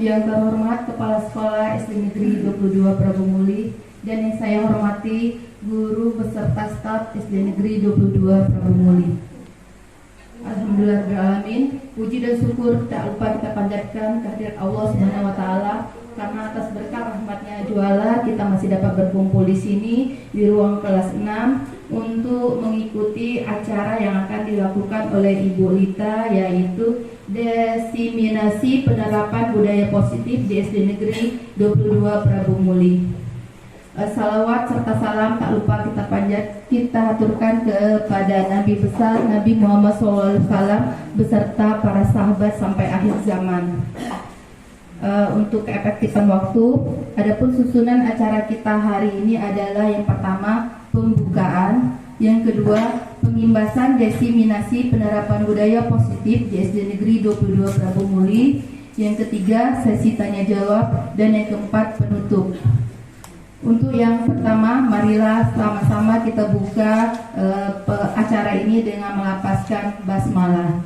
Yang terhormat Kepala Sekolah SD Negeri 22 Prabu Muli dan yang saya hormati guru beserta staf SD Negeri 22 Prabu Muli. Alhamdulillahirrahmanirrahim. Puji dan syukur tak lupa kita panjatkan kehadirat Allah Subhanahu wa taala karena atas berkah rahmatnya juala kita masih dapat berkumpul di sini di ruang kelas 6 untuk mengikuti acara yang akan dilakukan oleh Ibu Lita, yaitu diseminasi penerapan budaya positif di SD Negeri 22 Prabu Muli. Salawat serta salam tak lupa kita aturkan kepada Nabi besar Nabi Muhammad SAW beserta para sahabat sampai akhir zaman. Untuk keefektifan waktu, adapun susunan acara kita hari ini adalah yang pertama pembukaan, yang kedua pengimbasan diseminasi penerapan budaya positif di SD Negeri 22 Prabu Muli, yang ketiga sesi tanya jawab, dan yang keempat penutup. Untuk yang pertama, marilah sama-sama kita buka acara ini dengan melafazkan basmalah.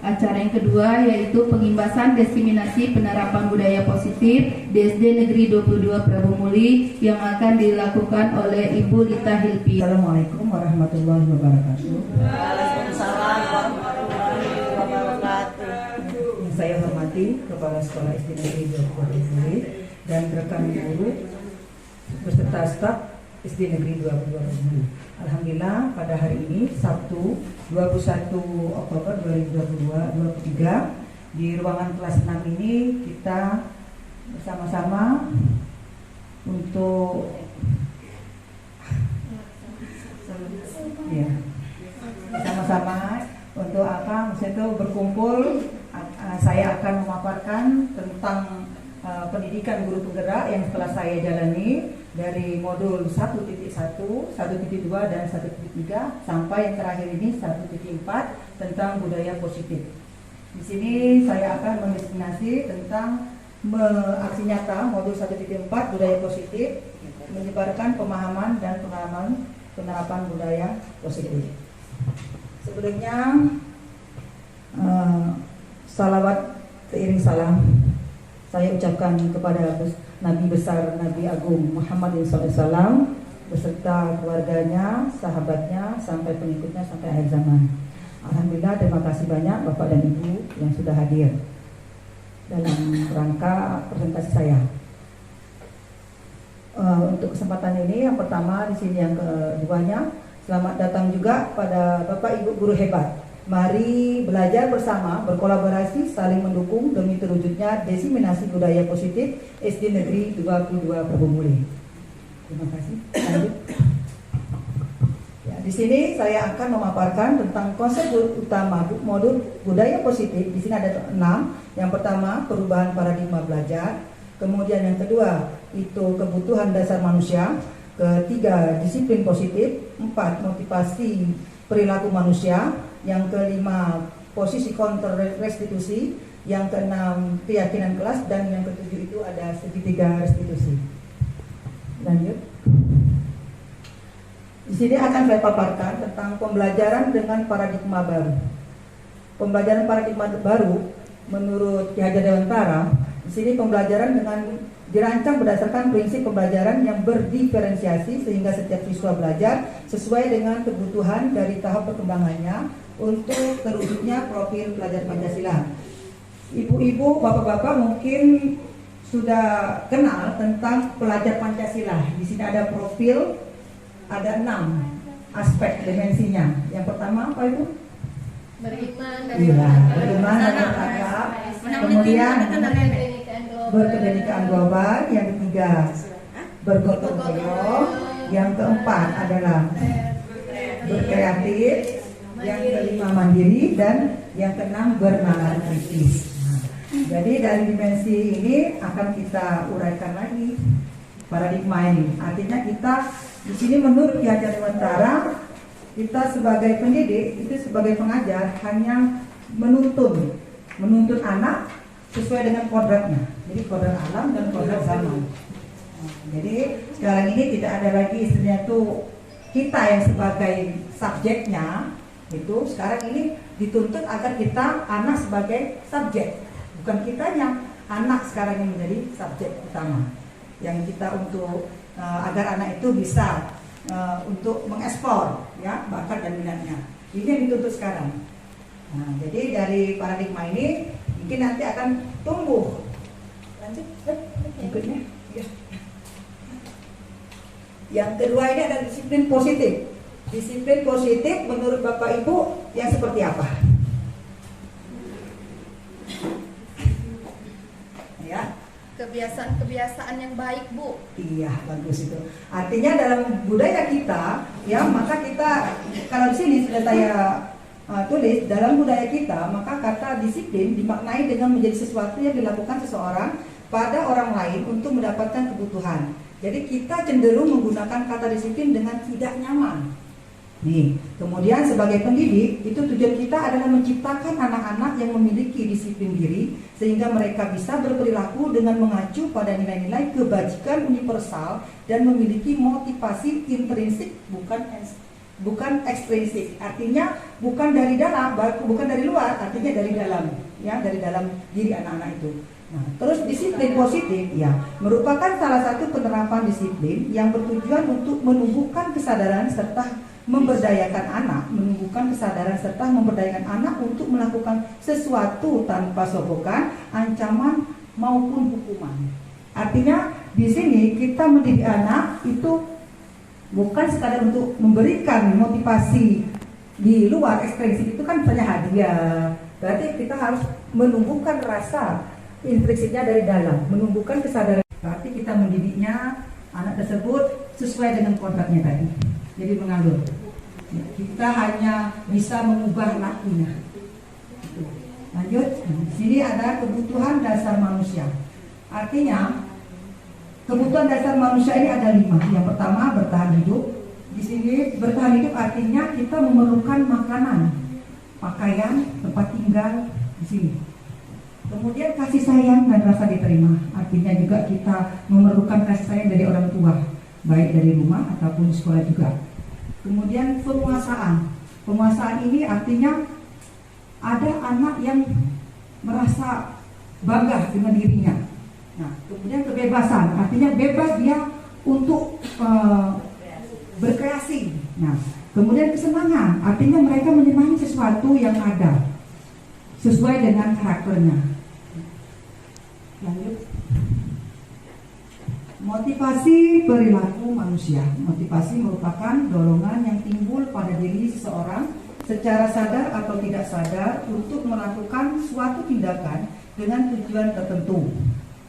Acara yang kedua yaitu pengimbasan diseminasi penerapan budaya positif di SD Negeri 22 Prabu Muli yang akan dilakukan oleh Ibu Lita Hilpi. Assalamualaikum warahmatullahi wabarakatuh. Waalaikumsalam warahmatullahi wabarakatuh. Saya hormati Kepala Sekolah SD Negeri 22 Prabu Muli dan rekan guru beserta staf SD Negeri 22 Prabu Muli. Alhamdulillah pada hari ini Sabtu 21 Oktober 2023 di ruangan kelas 6 ini kita bersama-sama untuk bersama-sama untuk apa? Maksudnya itu berkumpul. Saya akan memaparkan tentang pendidikan guru penggerak yang telah saya jalani dari modul 1.1, 1.2 dan 1.3 sampai yang terakhir ini 1.4 tentang budaya positif. Di sini saya akan mendefinisi tentang aksi nyata modul 1.4 budaya positif, menyebarkan pemahaman dan penerapan budaya positif. Sebelumnya salawat seiring salam saya ucapkan kepada Nabi besar Nabi Agung Muhammad SAW beserta keluarganya, sahabatnya, sampai pengikutnya sampai akhir zaman. Alhamdulillah, terima kasih banyak Bapak dan Ibu yang sudah hadir dalam rangka presentasi saya. Untuk kesempatan ini, yang pertama di sini yang keduanya, selamat datang juga pada Bapak Ibu guru hebat. Mari belajar bersama, berkolaborasi, saling mendukung demi terwujudnya diseminasi budaya positif SD Negeri 22 Prabu Muli. Terima kasih. Lanjut. Ya, di sini saya akan memaparkan tentang konsep utama modul budaya positif. Di sini ada 6. Yang pertama, perubahan paradigma belajar. Kemudian yang kedua, itu kebutuhan dasar manusia. Ketiga, disiplin positif. 4, motivasi perilaku manusia. Yang kelima, posisi counter restitusi. Yang keenam, keyakinan kelas. Dan yang ketujuh itu ada segitiga restitusi. Lanjut. Di sini akan saya paparkan tentang pembelajaran dengan paradigma baru. Pembelajaran paradigma baru menurut Ki Hajar Dewantara, di sini pembelajaran dengan dirancang berdasarkan prinsip pembelajaran yang berdiferensiasi sehingga setiap siswa belajar sesuai dengan kebutuhan dari tahap perkembangannya untuk terwujudnya profil pelajar Pancasila. Ibu-ibu, bapak-bapak mungkin sudah kenal tentang pelajar Pancasila. Di sini ada profil, ada 6 aspek dimensinya. Yang pertama apa itu? Beriman dan beriman dan berakhlak. Kemudian berkebenekaan global. Yang ketiga bergotong royong. Yang keempat adalah berkreatif. Yang kelima mandiri. Dan yang keenam bernalar kritis. Jadi dari dimensi ini akan kita uraikan lagi paradigma ini. Artinya kita di sini menurut Ki Hajar Dewantara, kita sebagai pendidik itu sebagai pengajar hanya menuntun anak sesuai dengan kodratnya. Jadi kodrat alam dan kodrat zaman. Jadi sekarang ini tidak ada lagi istilahnya tuh kita yang sebagai subjeknya itu. Sekarang ini dituntut agar kita anak sebagai subjek, bukan kitanya, anak sekarang yang menjadi subjek utama. Yang kita untuk agar anak itu bisa untuk mengeksplor ya bakat dan minatnya. Ini yang dituntut sekarang. Nah, jadi dari paradigma ini mungkin nanti akan tumbuh. Lanjut, berikutnya. Ya. Yang kedua ini adalah disiplin positif. Disiplin positif menurut Bapak Ibu yang seperti apa? Ya. Kebiasaan-kebiasaan yang baik, Bu. Iya, bagus itu. Artinya dalam budaya kita, ya maka kita kalau di sini sudah saya tulis dalam budaya kita, maka kata disiplin dimaknai dengan menjadi sesuatu yang dilakukan seseorang pada orang lain untuk mendapatkan kebutuhan. Jadi kita cenderung menggunakan kata disiplin dengan tidak nyaman. Nih, kemudian sebagai pendidik, itu tujuan kita adalah menciptakan anak-anak yang memiliki disiplin diri sehingga mereka bisa berperilaku dengan mengacu pada nilai-nilai kebajikan universal dan memiliki motivasi intrinsik bukan ekstrinsik. Artinya bukan dari dalam, bukan dari luar, artinya dari dalam, ya, dari dalam diri anak-anak itu. Nah, terus disiplin positif ya merupakan salah satu penerapan disiplin yang bertujuan untuk menumbuhkan kesadaran serta memberdayakan anak untuk melakukan sesuatu tanpa sogokan, ancaman maupun hukuman. Artinya di sini kita mendidik anak itu bukan sekadar untuk memberikan motivasi di luar ekstrinsik, itu kan misalnya hadiah. Berarti kita harus menumbuhkan rasa intrinsiknya dari dalam, menumbuhkan kesadaran. Berarti kita mendidiknya anak tersebut sesuai dengan kontraknya tadi. Jadi mengalir. Kita hanya bisa mengubah lakunya. Lanjut. Di sini ada kebutuhan dasar manusia. Artinya kebutuhan dasar manusia ini ada 5. Yang pertama bertahan hidup. Di sini bertahan hidup artinya kita memerlukan makanan, pakaian, tempat tinggal di sini. Kemudian kasih sayang dan rasa diterima. Artinya juga kita memerlukan kasih sayang dari orang tua, baik dari rumah ataupun di sekolah juga. Kemudian penguasaan. Penguasaan ini artinya ada anak yang merasa bangga dengan dirinya. Nah, kemudian kebebasan, artinya bebas dia untuk berkreasi. Nah, kemudian kesenangan, artinya mereka menyenangi sesuatu yang ada sesuai dengan karakternya. Lanjut. Motivasi perilaku manusia. Motivasi merupakan dorongan yang timbul pada diri seseorang secara sadar atau tidak sadar untuk melakukan suatu tindakan dengan tujuan tertentu.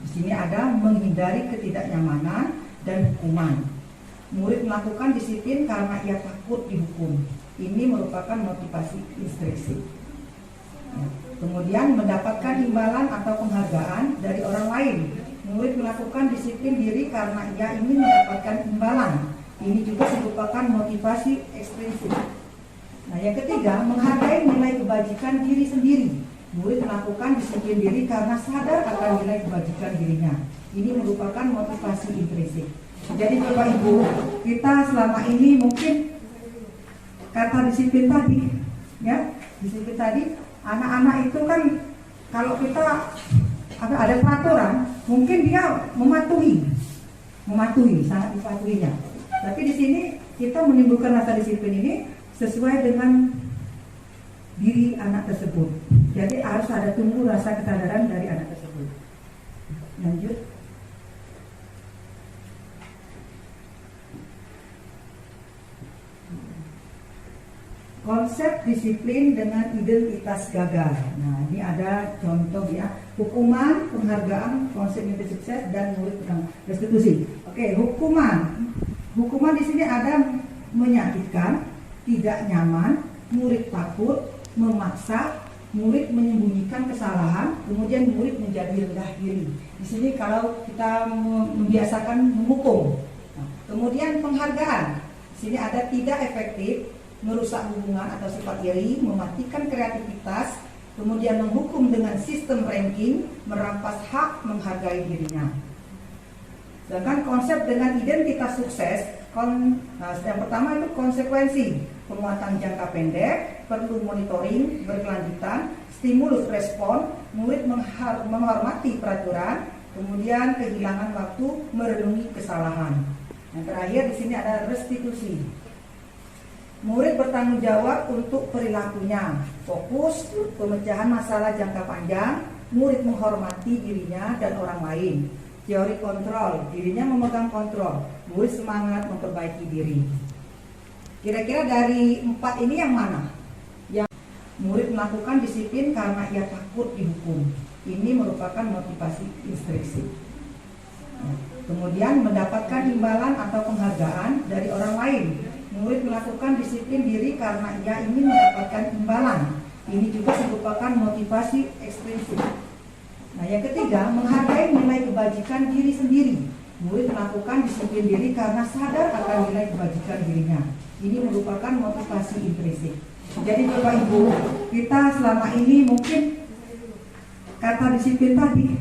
Di sini ada menghindari ketidaknyamanan dan hukuman. Murid melakukan disiplin karena ia takut dihukum. Ini merupakan motivasi intrinsik. Kemudian mendapatkan imbalan atau penghargaan dari orang lain. Murid melakukan disiplin diri karena ia ingin mendapatkan imbalan. Ini juga merupakan motivasi ekstrinsik. Nah, yang ketiga, menghargai nilai kebajikan diri sendiri. Murid melakukan disiplin diri karena sadar akan nilai kebajikan dirinya. Ini merupakan motivasi intrinsik. Jadi Bapak Ibu, kita selama ini mungkin kata disiplin tadi, ya, disiplin tadi, anak-anak itu kan kalau kita ada peraturan, mungkin dia mematuhi, sangat dipatuhinya. Tapi di sini kita menimbulkan rasa disiplin ini sesuai dengan diri anak tersebut. Jadi harus ada tumbuh rasa kesadaran dari anak tersebut. Lanjut. Konsep disiplin dengan identitas gagal. Nah, ini ada contoh ya. Hukuman, penghargaan, konsep mimpi sukses, dan murid tentang restitusi. Oke, hukuman. Hukuman di sini ada menyakitkan, tidak nyaman, murid takut, memaksa, murid menyembunyikan kesalahan, kemudian murid menjadi rendah diri. Di sini kalau kita membiasakan menghukum. Nah, kemudian penghargaan. Di sini ada tidak efektif, merusak hubungan atau sifat iri, mematikan kreativitas, kemudian menghukum dengan sistem ranking, merampas hak menghargai dirinya. Sedangkan konsep dengan identitas sukses, yang pertama itu konsekuensi. penguatan jangka pendek, perlu monitoring berkelanjutan, stimulus respon, murid menghormati peraturan, kemudian kehilangan waktu merenungi kesalahan. Yang terakhir di sini ada restitusi. Murid bertanggung jawab untuk perilakunya, fokus pemecahan masalah jangka panjang, murid menghormati dirinya dan orang lain. Teori kontrol, dirinya memegang kontrol, murid semangat memperbaiki diri. Kira-kira dari 4 ini yang mana? Yang murid melakukan disiplin karena ia takut dihukum. Ini merupakan motivasi instruksi. Kemudian mendapatkan imbalan atau penghargaan dari orang lain. Murid melakukan disiplin diri karena ia ingin mendapatkan imbalan. Ini juga merupakan motivasi ekstrinsik. Nah, yang ketiga, menghargai nilai kebajikan diri sendiri. Murid melakukan disiplin diri karena sadar akan nilai kebajikan dirinya. Ini merupakan motivasi intrinsik. Jadi Bapak Ibu, kita selama ini mungkin kata disiplin tadi,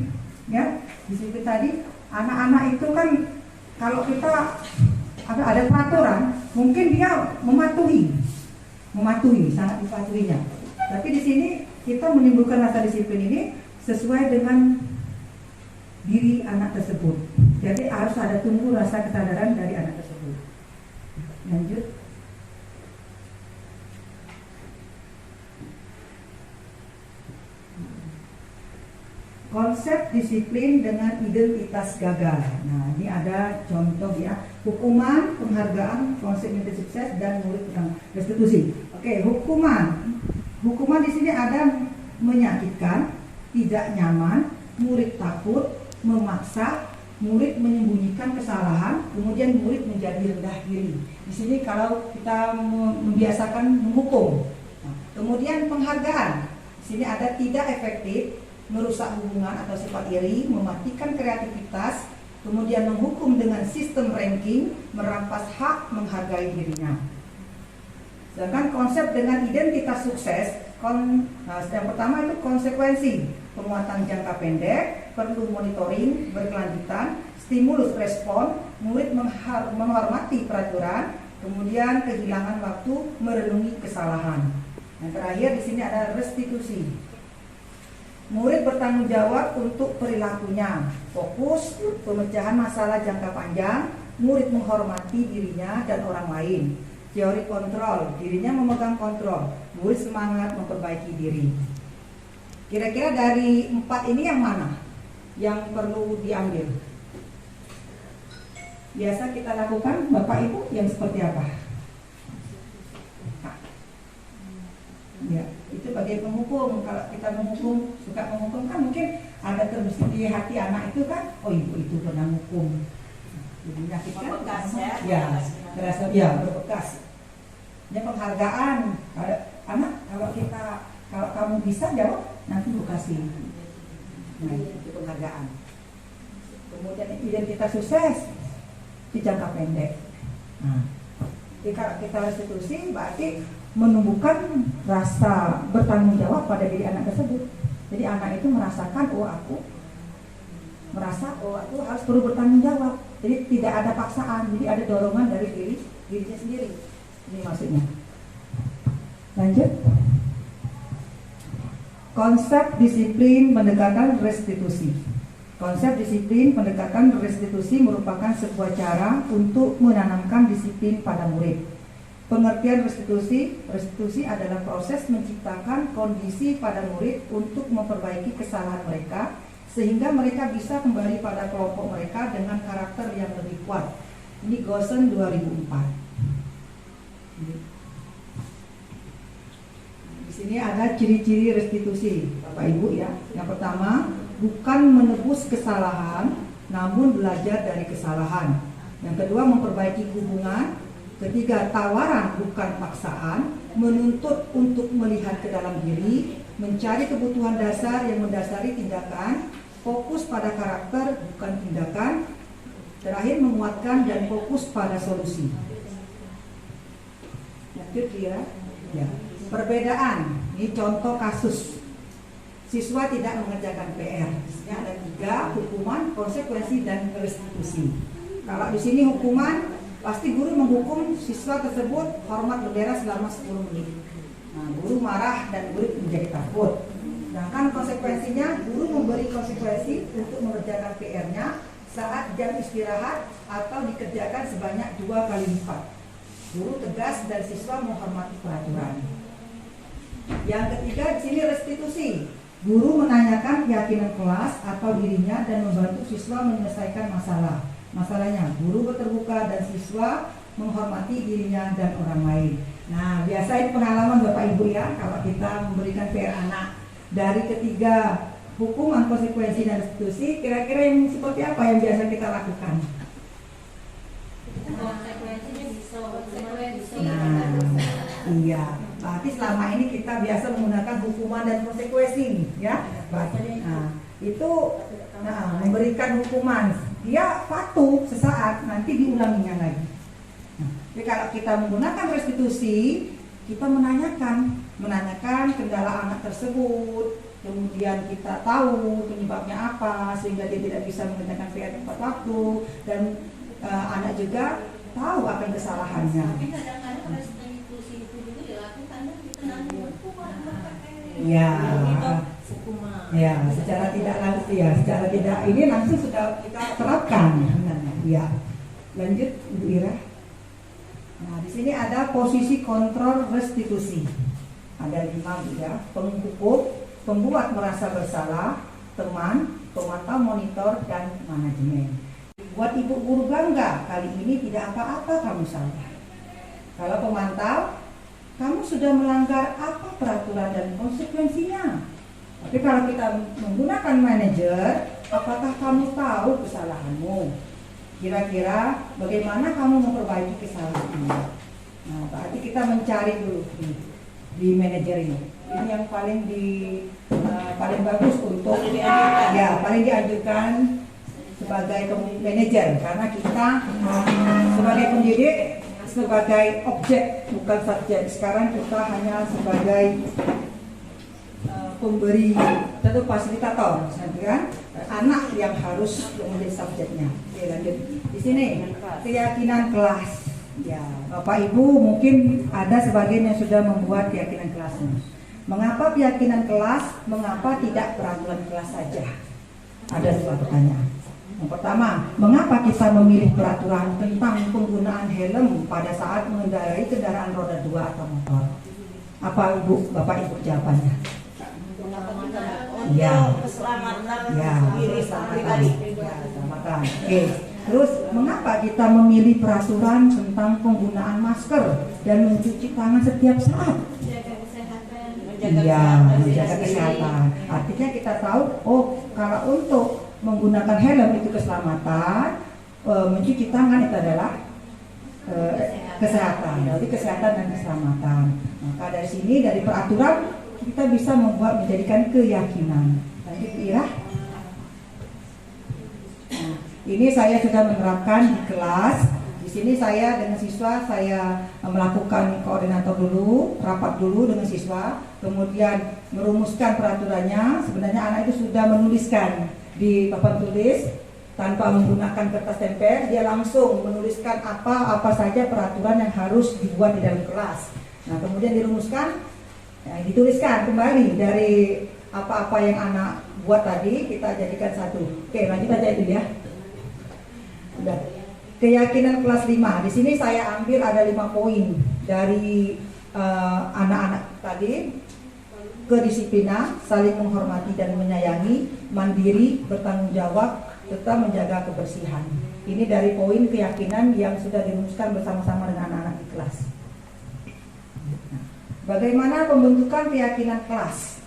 ya, disiplin tadi, anak-anak itu kan kalau kita ada peraturan, mungkin dia mematuhi, sangat dipatuhinya. Tapi di sini kita menimbulkan rasa disiplin ini sesuai dengan diri anak tersebut. Jadi harus ada tumbuh rasa kesadaran dari anak tersebut. Lanjut. Konsep disiplin dengan identitas gagal. Nah, ini ada contoh ya. Hukuman, penghargaan, konsep identitas sukses, dan murid tentang restitusi. Oke, hukuman. Hukuman di sini ada menyakitkan, tidak nyaman, murid takut, memaksa, murid menyembunyikan kesalahan, kemudian murid menjadi rendah diri. Di sini kalau kita membiasakan menghukum. Nah, kemudian penghargaan. Di sini ada tidak efektif, merusak hubungan atau sifat iri, mematikan kreativitas, kemudian menghukum dengan sistem ranking, merampas hak menghargai dirinya. Sedangkan konsep dengan identitas sukses, yang pertama itu konsekuensi, penguatan jangka pendek, perlu monitoring berkelanjutan, stimulus respon, murid menghormati peraturan, kemudian kehilangan waktu merenungi kesalahan. Yang terakhir di sini ada restitusi. Murid bertanggung jawab untuk perilakunya, fokus pemecahan masalah jangka panjang, murid menghormati dirinya dan orang lain. Teori kontrol, dirinya memegang kontrol, murid semangat memperbaiki diri. Kira-kira dari 4 ini yang mana yang perlu diambil? Biasa kita lakukan, Bapak Ibu, yang seperti apa? Ya, itu sebagai penghukum. Kalau kita menghukum, suka menghukum kan mungkin ada terbesit di hati anak itu kan, oh ibu itu pernah menghukum. Jadi menyakitkan. Berbekas ya? Ya, terasa ya berbekas. Ya penghargaan. Kalau anak, kalau kamu bisa jawab, nanti aku kasih. Nah, itu penghargaan. Kemudian identitas sukses di jangka pendek. Nah, jadi kalau kita restitusi berarti menumbuhkan rasa bertanggung jawab pada diri anak tersebut. Jadi anak itu merasakan, oh aku harus perlu bertanggung jawab. Jadi tidak ada paksaan, jadi ada dorongan dari dirinya sendiri. Ini maksudnya. Lanjut. Konsep disiplin pendekatan restitusi. Konsep disiplin pendekatan restitusi merupakan sebuah cara untuk menanamkan disiplin pada murid. Pengertian restitusi adalah proses menciptakan kondisi pada murid untuk memperbaiki kesalahan mereka sehingga mereka bisa kembali pada kelompok mereka dengan karakter yang lebih kuat. Ini Gosen 2004. Di sini ada ciri-ciri restitusi, Bapak Ibu ya. Yang pertama, bukan menebus kesalahan, namun belajar dari kesalahan. Yang kedua, memperbaiki hubungan. Ketiga, tawaran bukan paksaan, menuntut untuk melihat ke dalam diri, mencari kebutuhan dasar yang mendasari tindakan, fokus pada karakter bukan tindakan. Terakhir, menguatkan dan fokus pada solusi. Lanjut ya. Perbedaan, ini contoh kasus. Siswa tidak mengerjakan PR. Di sini ada 3, hukuman, konsekuensi, dan restitusi. Kalau di sini hukuman, pasti guru menghukum siswa tersebut hormat bendera selama 10 menit. Nah, guru marah dan murid menjadi takut. Sedangkan konsekuensinya, guru memberi konsekuensi untuk mengerjakan PR-nya saat jam istirahat atau dikerjakan sebanyak 2 kali lipat. Guru tegas dan siswa menghormati peraturan. Yang ketiga di sini restitusi. Guru menanyakan keyakinan kelas atau dirinya dan membantu siswa menyelesaikan masalah. Masalahnya, guru terbuka dan siswa menghormati dirinya dan orang lain. Nah, biasa ini pengalaman Bapak Ibu ya, kalau kita memberikan PR anak. Dari ketiga hukuman, konsekuensi dan restitusi, kira-kira yang seperti apa yang biasa kita lakukan? Konsekuensinya bisa. Nah, iya. Berarti selama ini kita biasa menggunakan hukuman dan konsekuensi, ya. Nah, itu memberikan hukuman, dia patuh sesaat, nanti diulanginya lagi. Nah, jadi kalau kita menggunakan restitusi, kita menanyakan kendala anak tersebut, kemudian kita tahu penyebabnya apa sehingga dia tidak bisa mengerjakan PR tepat waktu, dan anak juga tahu akan kesalahannya. Tapi kadang-kadang restitusi itu juga dilakukan dan ditanggung hukuman. Ya, Hukuman. ya, secara tidak langsung ya, secara tidak ini langsung sudah kita terapkan. Ya, lanjut Ibu Ira. Nah, di sini ada posisi kontrol restitusi. Ada 5 ya, penghukum, pembuat merasa bersalah, teman, pemantau, monitor, dan manajemen. Buat ibu guru bangga, kali ini tidak apa-apa kamu salah. Kalau pemantau, kamu sudah melanggar apa peraturan dan konsekuensinya. Tapi kalau kita menggunakan manajer, apakah kamu tahu kesalahanmu? Kira-kira bagaimana kamu memperbaiki kesalahan ini? Nah, berarti kita mencari dulu di manajer ini. Ini yang paling paling bagus untuk paling dianjurkan sebagai manajer, karena kita sebagai pendidik sebagai objek bukan subjek. Sekarang kita hanya sebagai pemberi, tentu fasilitator, kan? Anak yang harus menjadi subjeknya. Oke, lanjut. Di sini keyakinan kelas. Ya, Bapak Ibu mungkin ada sebagian yang sudah membuat keyakinan kelasnya. Mengapa keyakinan kelas? Mengapa tidak peraturan kelas saja? Ada dua pertanyaan. Yang pertama, mengapa kita memilih peraturan tentang penggunaan helm pada saat mengendarai kendaraan roda 2 atau motor? Apa Ibu, Bapak Ibu jawabannya? Ya, Keselamatan ya, diri pribadi. ya, keselamatan. Oke. Terus, mengapa kita memilih peraturan tentang penggunaan masker dan mencuci tangan setiap saat? Jaga kesehatan. Iya, menjaga kesehatan. Artinya kita tahu, oh, kalau untuk menggunakan helm itu keselamatan, mencuci tangan itu adalah kesehatan. Jadi kesehatan dan keselamatan. Maka dari sini, dari peraturan kita bisa menjadikan keyakinan. Lanjut ya. Nah, ini saya sudah menerapkan di kelas. Di sini saya dengan siswa saya melakukan koordinator dulu, rapat dulu dengan siswa, kemudian merumuskan peraturannya. Sebenarnya anak itu sudah menuliskan di papan tulis tanpa menggunakan kertas tempel, dia langsung menuliskan apa saja peraturan yang harus dibuat di dalam kelas. Nah, kemudian dirumuskan, ya, dituliskan kembali dari apa-apa yang anak buat tadi, kita jadikan satu. Oke, lanjut aja itu ya. Udah. Keyakinan kelas 5. Di sini saya ambil ada 5 poin dari anak-anak tadi. Kedisiplinan, saling menghormati dan menyayangi, mandiri, bertanggung jawab, serta menjaga kebersihan. Ini dari poin keyakinan yang sudah dirumuskan bersama-sama dengan anak-anak di kelas. Bagaimana pembentukan keyakinan kelas?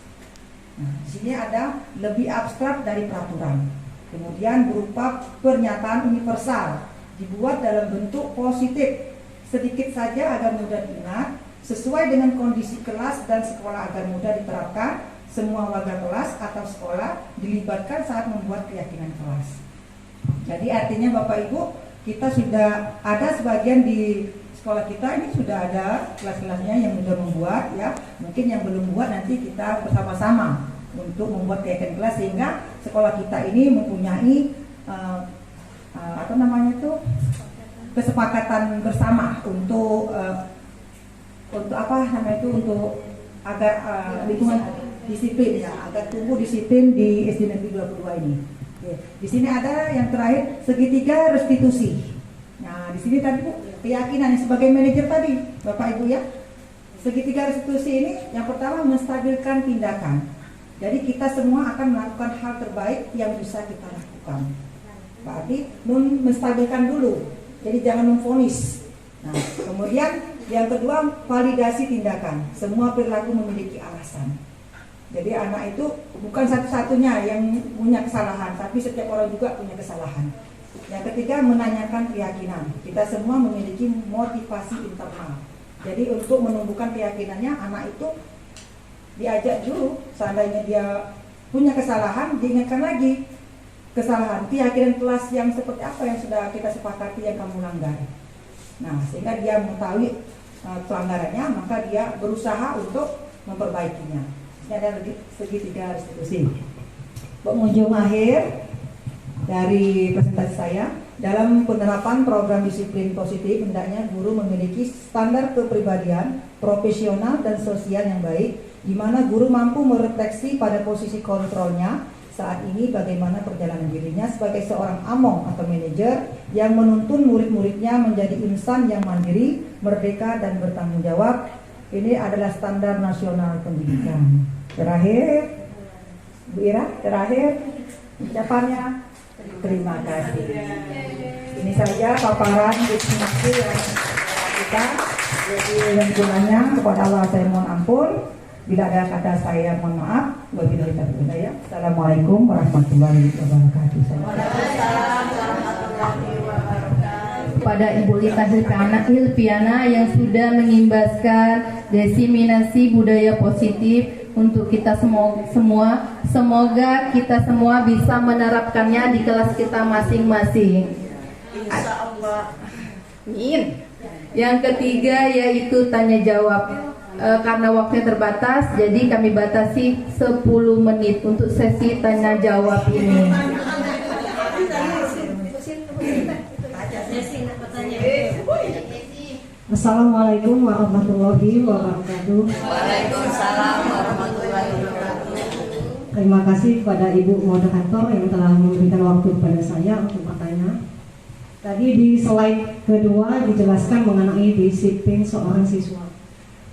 Nah, di sini ada lebih abstrak dari peraturan. Kemudian berupa pernyataan universal, dibuat dalam bentuk positif, sedikit saja agar mudah diingat, sesuai dengan kondisi kelas dan sekolah agar mudah diterapkan. Semua warga kelas atau sekolah dilibatkan saat membuat keyakinan kelas. Jadi artinya Bapak Ibu, kita sudah ada sebagian di sekolah kita ini sudah ada kelas-kelasnya yang sudah membuat ya. Mungkin yang belum buat nanti kita bersama-sama untuk membuat keyakinan kelas sehingga sekolah kita ini mempunyai kesepakatan bersama untuk apa namanya itu, untuk agar lingkungan disiplin ya, agar tumbuh disiplin di SD Negeri 22 ini. Oke. Di sini ada yang terakhir segitiga restitusi. Nah, di sini tadi Bu, keyakinan sebagai manajer tadi, Bapak Ibu ya. Segitiga restitusi ini yang pertama menstabilkan tindakan. Jadi kita semua akan melakukan hal terbaik yang bisa kita lakukan. Berarti menstabilkan dulu. Jadi jangan memvonis. Nah, kemudian yang kedua validasi tindakan. Semua perilaku memiliki alasan. Jadi anak itu bukan satu-satunya yang punya kesalahan, tapi setiap orang juga punya kesalahan. Yang ketiga menanyakan keyakinan. Kita semua memiliki motivasi internal. Jadi untuk menumbuhkan keyakinannya, anak itu diajak dulu, seandainya dia punya kesalahan, diingatkan lagi kesalahan, keyakinan kelas yang seperti apa yang sudah kita sepakati yang kamu langgar. Nah, sehingga dia mengetahui pelanggarannya, maka dia berusaha untuk memperbaikinya. Ini ada segitiga restitusi. Pengunjung akhir dari presentasi saya, dalam penerapan program disiplin positif, hendaknya guru memiliki standar kepribadian, profesional dan sosial yang baik, di mana guru mampu merefleksi pada posisi kontrolnya saat ini bagaimana perjalanan dirinya sebagai seorang among atau manajer yang menuntun murid-muridnya menjadi insan yang mandiri, merdeka dan bertanggung jawab. Ini adalah standar nasional pendidikan. Terakhir, Bu Ira, terakhir ucapannya. Terima kasih. Ini saja paparan destinasi yang kita. Jadi yang gunanya kepada Allah saya mohon ampun. Bila ada kata saya mohon maaf. Wabillahi taufiq wal hidayah. Assalamualaikum warahmatullahi wabarakatuh. Pada Ibu Lita Hilpiana yang sudah mengimbaskan diseminasi budaya positif untuk kita semua. Semoga kita semua bisa menerapkannya di kelas kita masing-masing. Insya Allah. Amin. Yang ketiga yaitu tanya jawab. Karena waktunya terbatas, jadi kami batasi 10 menit untuk sesi tanya jawab ini. Assalamualaikum warahmatullahi wabarakatuh. Waalaikumsalam warahmatullahi wabarakatuh. Terima kasih kepada Ibu moderator yang telah memberikan waktu kepada saya untuk bertanya. Tadi di slide kedua dijelaskan mengenai disiplin seorang siswa.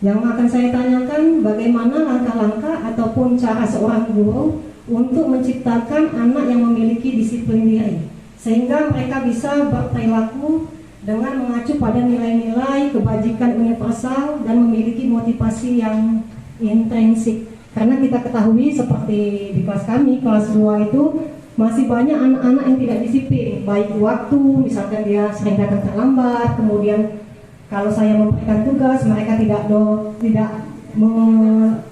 Yang akan saya tanyakan, bagaimana langkah-langkah ataupun cara seorang guru untuk menciptakan anak yang memiliki disiplin diri, sehingga mereka bisa berperilaku dengan mengacu pada nilai-nilai kebajikan universal dan memiliki motivasi yang intrinsik. Karena kita ketahui seperti di kelas kami, kelas 2 itu masih banyak anak-anak yang tidak disiplin, baik waktu, misalkan dia sering datang terlambat, kemudian kalau saya memberikan tugas, mereka tidak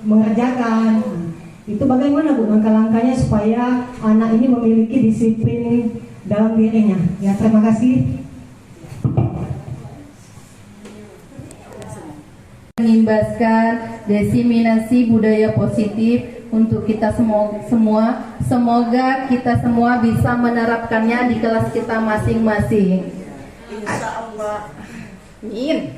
mengerjakan. Itu bagaimana Bu langkah-langkahnya supaya anak ini memiliki disiplin dalam dirinya? Ya, terima kasih. Mengimbaskan diseminasi budaya positif untuk kita semua. Semoga kita semua bisa menerapkannya di kelas kita masing-masing. Insya Allah. Amin.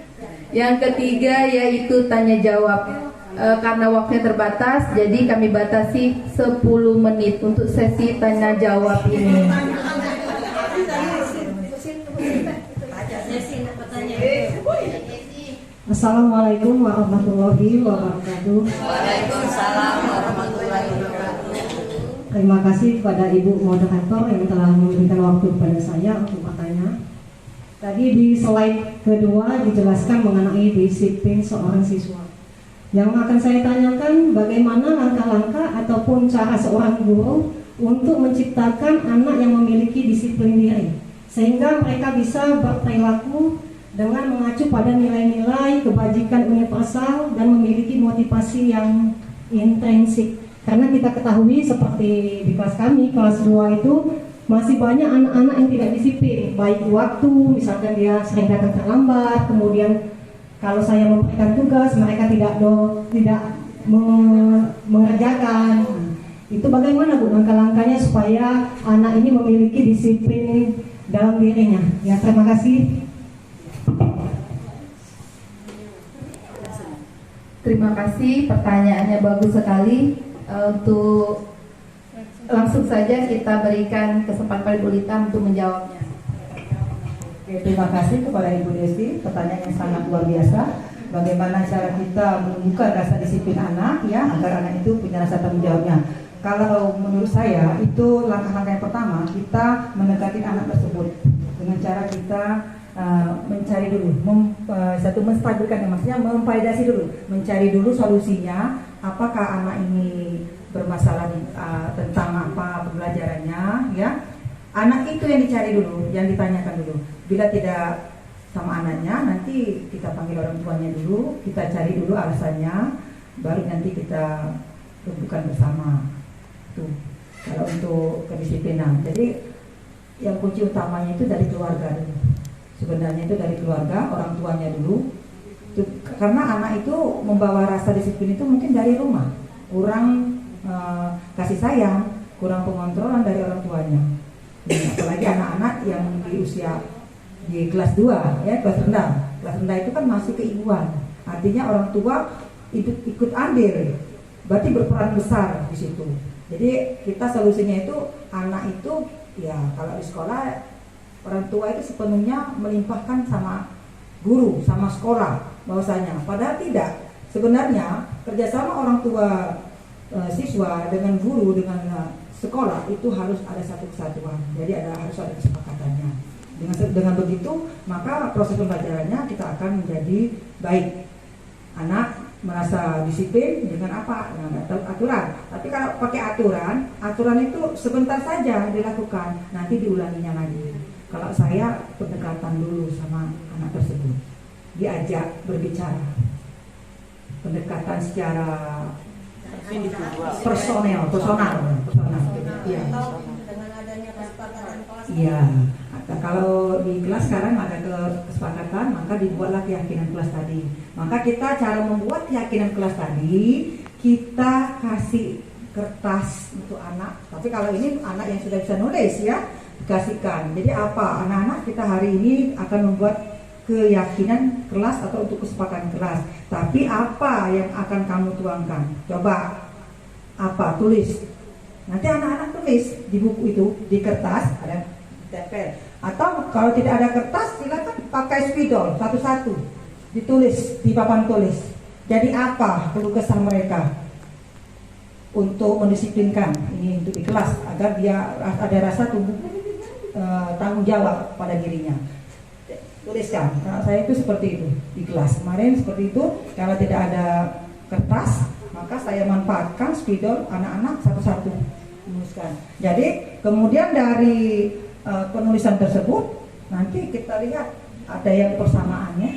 Yang ketiga yaitu tanya jawab. Karena waktunya terbatas, jadi kami batasi 10 menit untuk sesi tanya jawab ini. Assalamualaikum warahmatullahi wabarakatuh. Waalaikumsalam warahmatullahi wabarakatuh. Terima kasih kepada Ibu moderator yang telah memberikan waktu kepada saya untuk bertanya. Tadi di slide kedua dijelaskan mengenai disiplin seorang siswa. Yang akan saya tanyakan, bagaimana langkah-langkah ataupun cara seorang guru untuk menciptakan anak yang memiliki disiplin diri, sehingga mereka bisa berperilaku dengan mengacu pada nilai-nilai kebajikan universal dan memiliki motivasi yang intrinsik. Karena kita ketahui seperti di kelas kami, kelas 2 itu masih banyak anak-anak yang tidak disiplin, baik waktu, misalkan dia sering datang terlambat, kemudian kalau saya memberikan tugas, mereka tidak mengerjakan. Itu bagaimana Bu langkah-langkahnya supaya anak ini memiliki disiplin dalam dirinya? Ya, terima kasih. Terima kasih, pertanyaannya bagus sekali. Untuk langsung saja kita berikan kesempatan Ibu Lita untuk menjawabnya. Oke, terima kasih kepada Ibu Desi, pertanyaan yang sangat luar biasa. Bagaimana cara kita menumbuhkan rasa disiplin anak, ya, agar anak itu punya rasa tanggung jawabnya. Kalau menurut saya itu langkah-langkah yang pertama, kita mendekati anak tersebut dengan cara kita mencari dulu, menstabilkan, maksudnya memvalidasi dulu, mencari dulu solusinya. Apakah anak ini bermasalah tentang apa pembelajarannya, ya? Anak itu yang dicari dulu, yang ditanyakan dulu. Bila tidak sama anaknya, nanti kita panggil orang tuanya dulu, kita cari dulu alasannya, baru nanti kita tentukan bersama. Tuh, kalau untuk kedisiplinan. Jadi yang kunci utamanya itu dari keluarga dulu. Sebenarnya itu dari keluarga, orang tuanya dulu. Tuh, karena anak itu membawa rasa disiplin itu mungkin dari rumah, kurang kasih sayang, kurang pengontrolan dari orang tuanya. Apalagi anak-anak yang di usia di kelas 2, ya, kelas rendah. Kelas rendah itu kan masih keibuan. Artinya orang tua ikut andil. Berarti berperan besar di situ. Jadi kita solusinya itu anak itu, ya, kalau di sekolah orang tua itu sepenuhnya melimpahkan sama guru, sama sekolah bahwasanya. Padahal tidak. Sebenarnya kerjasama orang tua siswa dengan guru dengan sekolah itu harus ada satu kesatuan. Jadi harus ada kesepakatannya. Dengan begitu maka proses pembelajarannya kita akan menjadi baik. Anak merasa disiplin dengan apa? Dengan aturan. Tapi kalau pakai aturan itu sebentar saja dilakukan, nanti diulanginya lagi. Kalau saya pendekatan dulu sama anak tersebut, diajak berbicara, pendekatan secara personal. Iya. Dengan adanya kesepakatan kelas. Iya. Kalau di kelas sekarang ada kesepakatan, maka dibuatlah keyakinan kelas tadi. Maka kita cara membuat keyakinan kelas tadi, kita kasih kertas untuk anak. Tapi kalau ini anak yang sudah bisa nulis, ya, dikasihkan. Jadi apa? Anak-anak kita hari ini akan membuat keyakinan kelas atau untuk kesepakatan kelas. Tapi apa yang akan kamu tuangkan? Coba apa? Tulis. Nanti anak-anak tulis di buku itu, di kertas ada tempel. Atau kalau tidak ada kertas, silakan pakai spidol satu-satu, ditulis di papan tulis. Jadi apa keluh kesah mereka untuk mendisiplinkan ini untuk di kelas agar dia ada rasa tanggung jawab pada dirinya. Tuliskan. Nah, saya itu seperti itu di kelas kemarin seperti itu. Kalau tidak ada kertas, maka saya manfaatkan spidol, anak-anak satu-satu menuliskan. Jadi kemudian dari penulisan tersebut nanti kita lihat ada yang persamaannya,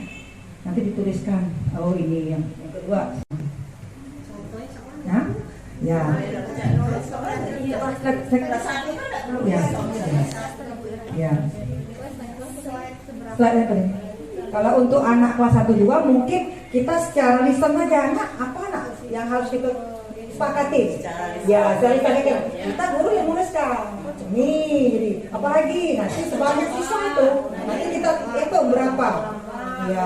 nanti dituliskan. Oh, ini yang kedua. Nah, ya. Ya. Slide apa nih? Kalau untuk anak kelas 1 juga mungkin kita secara lisan aja, anak apa anak yang harus kita sepakati. Ya, dari kita guru yang menuliskan. Nih, jadi apalagi nanti sebanyak siswa itu, nanti kita hitung berapa. Ya.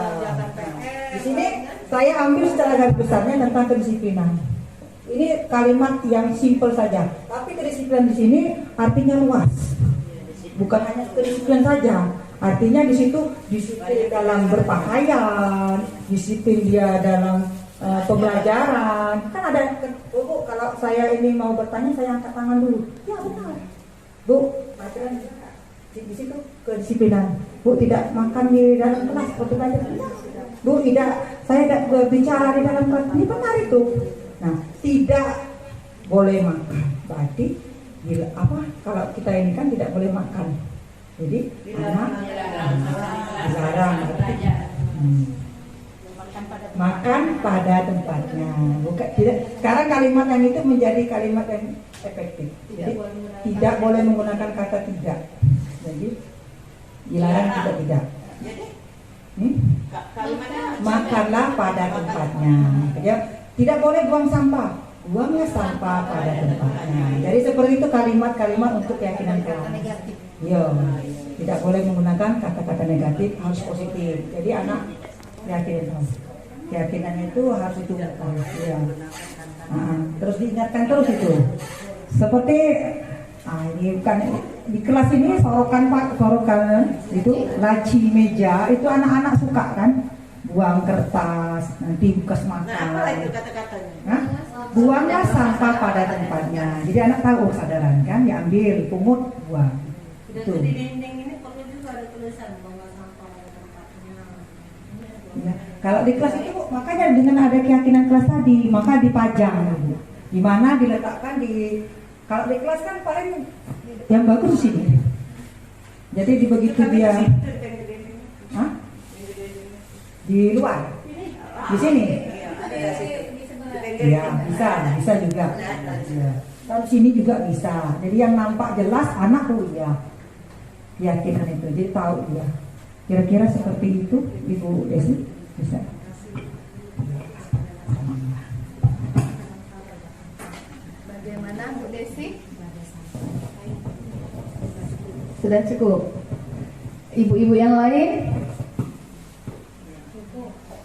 Di sini saya ambil secara garis besarnya tentang kedisiplinan. Ini kalimat yang simpel saja, tapi kedisiplinan di sini artinya luas. Bukan hanya kedisiplinan saja. Artinya di situ disiplin dalam berpakaian, disiplin dia dalam pembelajaran. Kan ada, Bu, kalau saya ini mau bertanya saya angkat tangan dulu. Ya benar, Bu. Pelajaran di situ kedisiplinan. Bu tidak makan di dalam kelas waktu belajar. Bu tidak, saya tidak berbicara di dalam kelas. Ini benar itu. Nah, tidak boleh makan. Berarti apa? Kalau kita ini kan tidak boleh makan. Jadi anak dilarang makan pada tempatnya. Bukan tidak. Sekarang kalimat yang itu menjadi kalimat yang efektif. Jadi, tidak boleh menggunakan kata tidak. Jadi dilarang tidak. Makanlah pada tempatnya. Jadi, tidak boleh buang sampah. Buangnya sampah pada tempatnya. Jadi seperti itu kalimat-kalimat untuk keyakinan kelas. Yo, tidak boleh menggunakan kata-kata negatif, harus positif. Jadi anak yakin. keyakinannya itu harus ditumbuhkan. Ya. Terus diingatkan terus itu. Seperti ini bukan di kelas ini sorokan itu laci meja itu anak-anak suka kan buang kertas nanti bekas makan. Nah, apa itu kata-katanya? Buanglah sampah pada tempatnya. Jadi anak tahu kesadaran kan, diambil, pungut, buang. Dan Itu. di dinding ini perlu juga ada tulisan bahwa sampah pada tempatnya. Ya. Kalau di kelas itu makanya dengan ada keyakinan kelas tadi maka dipajang gitu. Di mana diletakkan di kalau di kelas kan paling yang bagus di sini. Jadi di begitu dia Hah? Di luar di sini ya bisa juga ya. Kalau sini juga bisa. Jadi yang nampak jelas anak ya keyakinan itu jadi tahu dia. Kira-kira seperti itu Ibu Desi bisa. Bagaimana Bu Desi? Sudah cukup. Ibu-ibu yang lain?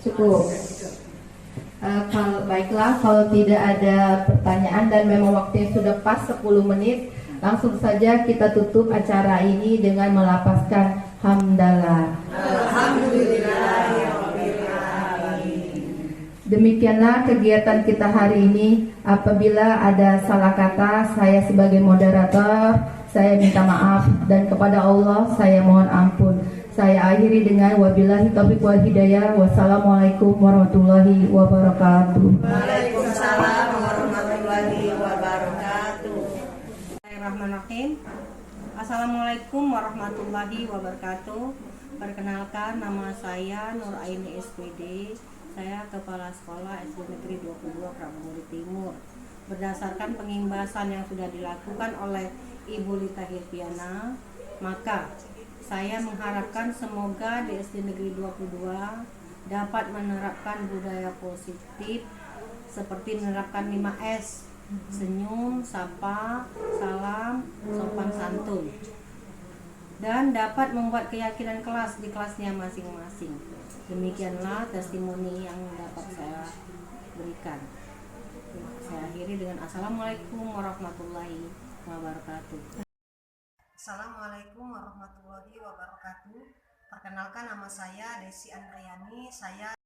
Cukup. Baiklah, kalau tidak ada pertanyaan dan memang waktunya sudah pas 10 menit, langsung saja kita tutup acara ini dengan melapaskan hamdalah. Demikianlah kegiatan kita hari ini. Apabila ada salah kata, saya sebagai moderator, saya minta maaf dan kepada Allah saya mohon ampun. Saya akhiri dengan wabillahi taufiq wal hidayah. Wassalamualaikum warahmatullahi wabarakatuh. Waalaikumsalam warahmatullahi wabarakatuh. Bismillahirrahmanirrahim. Assalamualaikum warahmatullahi wabarakatuh. Perkenalkan, nama saya Nur Aini SPD. Saya Kepala Sekolah SD Negeri 22 Prabumuri Timur. Berdasarkan pengimbasan yang sudah dilakukan oleh Ibu Lita Hirpiana, maka saya mengharapkan semoga di SD Negeri 22 dapat menerapkan budaya positif seperti menerapkan 5S, senyum, sapa, salam, sopan santun, dan dapat membuat keyakinan kelas di kelasnya masing-masing. Demikianlah testimoni yang dapat saya berikan. Saya akhiri dengan Assalamualaikum warahmatullahi wabarakatuh. Assalamualaikum warahmatullahi wabarakatuh. Perkenalkan, nama saya Desi Andriani. Saya